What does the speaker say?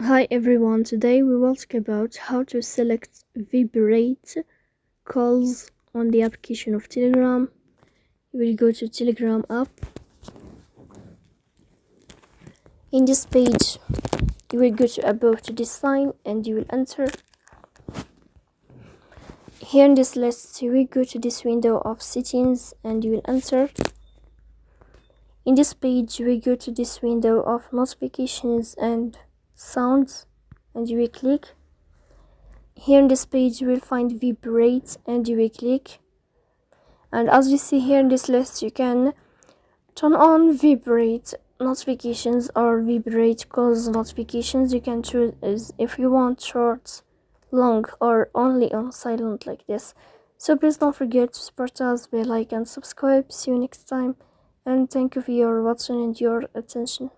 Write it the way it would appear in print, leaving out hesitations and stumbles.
Hi everyone, today we will talk about how to select Vibrate calls on the application of Telegram. You will go to Telegram app. In this page, you will go to above to this sign and you will enter. Here in this list, you will go to this window of settings and you will enter. In this page, you will go to this window of notifications and sounds and you will click. Here in this page you will find Vibrate and you will click, and as you see here in this list, you can turn on Vibrate notifications or Vibrate calls notifications. You can choose if you want short, long, or only on silent like this. So please don't forget to support us by like and subscribe. See you next time, and thank you for your watching and your attention.